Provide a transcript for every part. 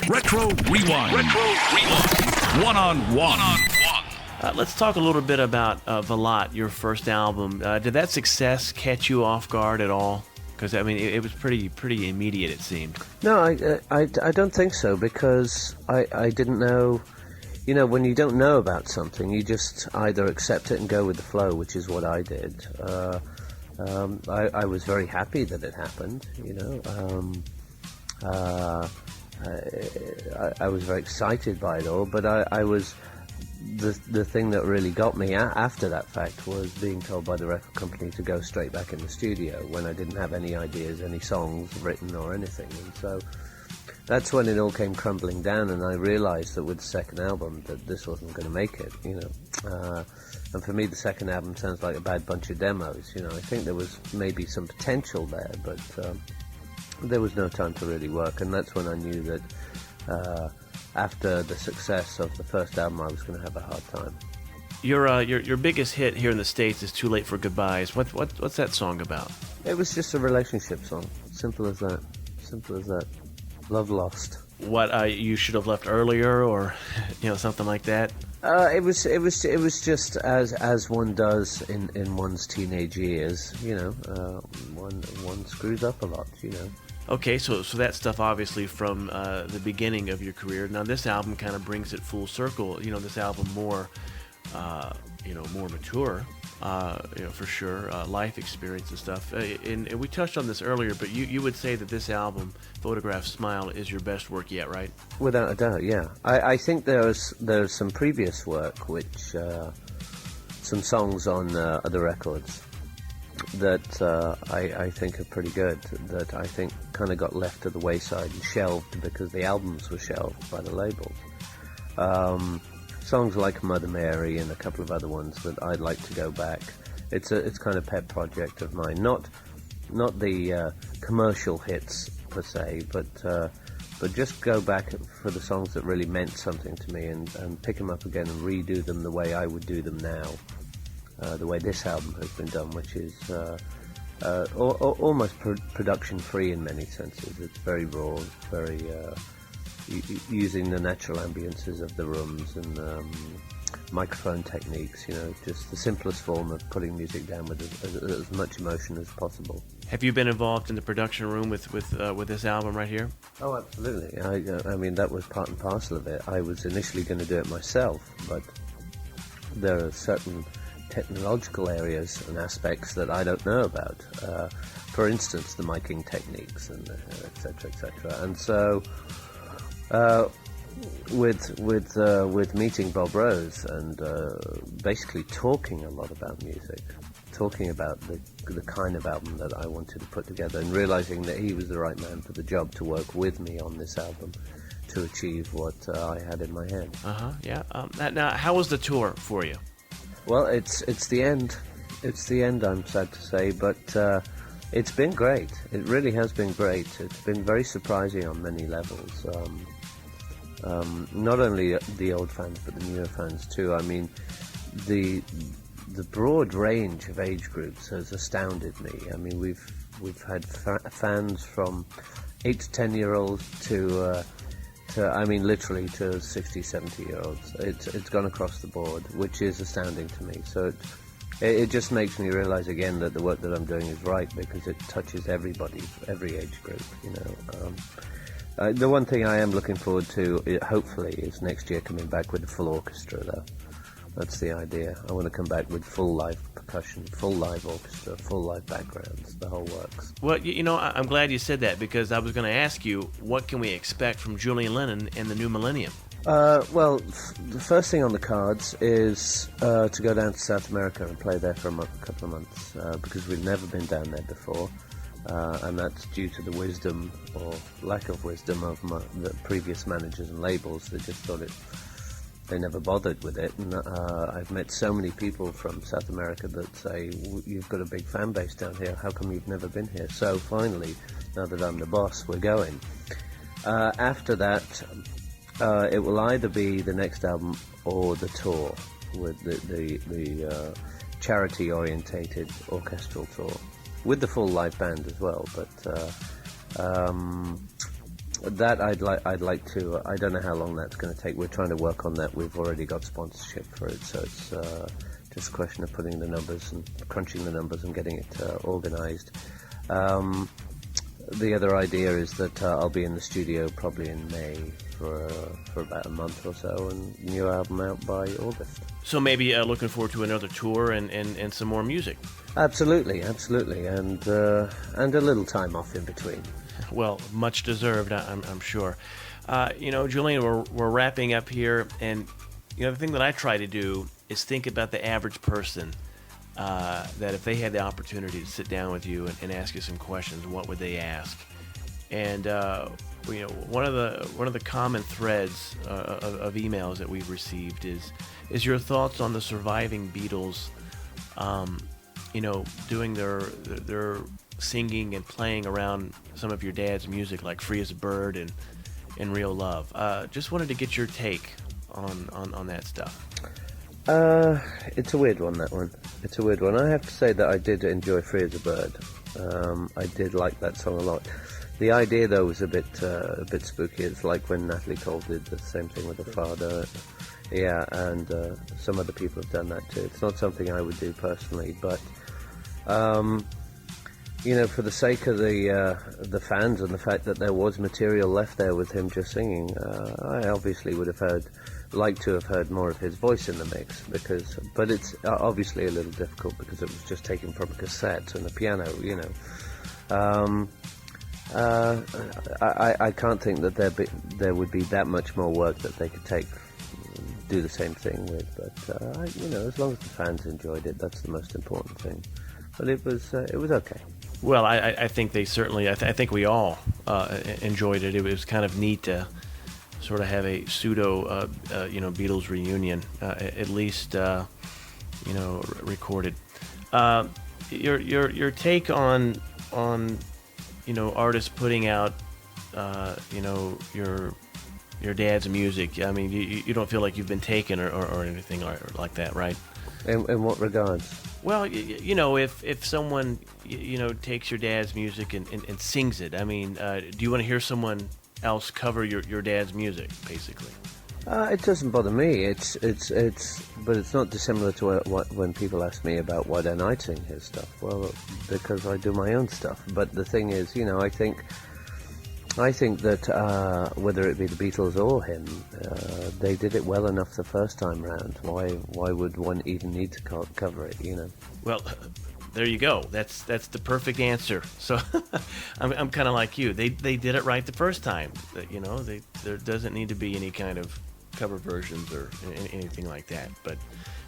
Retro Rewind. One-on-one. Let's talk a little bit about Velat, your first album. Did that success catch you off guard at all? Because I mean, it was pretty immediate, it seemed. No, I don't think so, because I didn't know. You know, when you don't know about something, you just either accept it and go with the flow, which is what I did. I was very happy that it happened. You know, I was very excited by it all, but I was. The thing that really got me after that fact was being told by the record company to go straight back in the studio when I didn't have any ideas, any songs written or anything. And so that's when it all came crumbling down, and I realized that with the second album that this wasn't going to make it, you know. And for me, the second album sounds like a bad bunch of demos, you know. I think there was maybe some potential there, but there was no time to really work, and that's when I knew that after the success of the first album, I was going to have a hard time. Your biggest hit here in the States is "Too Late for Goodbyes." What's that song about? It was just a relationship song. Simple as that. Simple as that. Love lost. What you should have left earlier, or you know, something like that. It was just as one does in one's teenage years. You know, one screws up a lot. You know. Okay, so that stuff obviously from the beginning of your career. Now this album kind of brings it full circle. You know, this album more, more mature, for sure, life experience and stuff. And we touched on this earlier, but you would say that this album, Photograph Smile, is your best work yet, right? Without a doubt, yeah. I think there's some previous work, which some songs on other records that I think are pretty good, that I think kind of got left to the wayside and shelved because the albums were shelved by the labels. Songs like Mother Mary and a couple of other ones that I'd like to go back. It's kind of pet project of mine, not the commercial hits per se, but just go back for the songs that really meant something to me and pick them up again and redo them the way I would do them now. The way this album has been done, which is almost production-free in many senses. It's very raw, very using the natural ambiences of the rooms and microphone techniques. You know, just the simplest form of putting music down with as much emotion as possible. Have you been involved in the production room with this album right here? Oh, absolutely. I mean, that was part and parcel of it. I was initially going to do it myself, but there are certain technological areas and aspects that I don't know about. For instance, the miking techniques and etc. etc. And so, with meeting Bob Rose and basically talking a lot about music, talking about the kind of album that I wanted to put together, and realizing that he was the right man for the job to work with me on this album to achieve what I had in my head. Yeah. Now, how was the tour for you? Well, it's the end. It's the end, I'm sad to say, but it's been great. It really has been great. It's been very surprising on many levels. Not only the old fans, but the newer fans too. I mean, the broad range of age groups has astounded me. I mean, we've had fans from 8 to 10-year-olds to literally to 60, 70-year-olds. It's gone across the board, which is astounding to me. So it just makes me realize again that the work that I'm doing is right, because it touches everybody, every age group, you know. The one thing I am looking forward to, hopefully, is next year coming back with a full orchestra, though. That's the idea. I want to come back with full live percussion, full live orchestra, full live backgrounds, the whole works. Well, you know, I'm glad you said that, because I was going to ask you, what can we expect from Julian Lennon in the new millennium? Well, the first thing on the cards is to go down to South America and play there for a couple of months, because we've never been down there before, and that's due to the wisdom or lack of wisdom of the previous managers and labels. They just thought they never bothered with it, and I've met so many people from South America that say, you've got a big fan base down here, how come you've never been here? So finally, now that I'm the boss, we're going. After that, it will either be the next album or the tour, with the charity-orientated orchestral tour, with the full live band as well, but That I'd like to. I don't know how long that's going to take. We're trying to work on that. We've already got sponsorship for it, so it's just a question of putting the numbers and crunching the numbers and getting it organised. The other idea is that I'll be in the studio probably in May for about a month or so, and new album out by August. So maybe looking forward to another tour and some more music. Absolutely, and a little time off in between. Well, much deserved, I'm sure. Julian, we're wrapping up here, and the thing that I try to do is think about the average person. That if they had the opportunity to sit down with you and ask you some questions, what would they ask? And one of the common threads of emails that we've received is your thoughts on the surviving Beatles, doing their singing and playing around some of your dad's music, like "Free as a Bird" and "Real Love." Just wanted to get your take on that stuff. It's a weird one, that one. It's a weird one. I have to say that I did enjoy "Free as a Bird." I did like that song a lot. The idea, though, was a bit spooky. It's like when Natalie Cole did the same thing with her father. Yeah, and some other people have done that too. It's not something I would do personally, but for the sake of the fans and the fact that there was material left there with him just singing, I obviously would have liked to have heard more of his voice in the mix, but it's obviously a little difficult because it was just taken from a cassette and a piano, I can't think that there would be that much more work that they could do the same thing with, but as long as the fans enjoyed it, that's the most important thing. But it was okay. Well, I think they certainly. I think we all enjoyed it. It was kind of neat to sort of have a pseudo, Beatles reunion, at least, recorded. Your take on artists putting out, your dad's music. I mean, you don't feel like you've been taken or anything like that, right? In what regards? Well, if someone, takes your dad's music and sings it, I mean, do you want to hear someone else cover your dad's music, basically? It doesn't bother me. But it's not dissimilar to when people ask me about why don't I sing his stuff. Well, because I do my own stuff. But the thing is, I think that whether it be the Beatles or him, they did it well enough the first time round. Why would one even need to cover it? Well, there you go. That's the perfect answer. So I'm kind of like you. They did it right the first time. There doesn't need to be any kind of cover versions or anything like that. But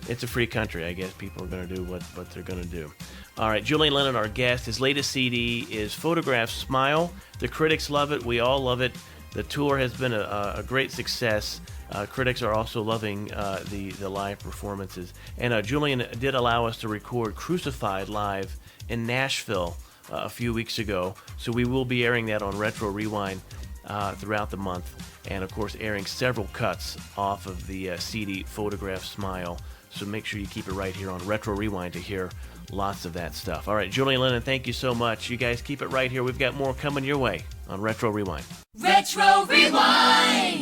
it's a free country. I guess people are going to do what they're going to do. All right, Julian Lennon, our guest. His latest CD is Photograph Smile. The critics love it. We all love it. The tour has been a great success. Critics are also loving the live performances. And Julian did allow us to record Crucified live in Nashville a few weeks ago. So we will be airing that on Retro Rewind throughout the month. And, of course, airing several cuts off of the CD Photograph Smile. So make sure you keep it right here on Retro Rewind to hear lots of that stuff. All right, Julian Lennon, thank you so much. You guys keep it right here. We've got more coming your way on Retro Rewind. Retro Rewind!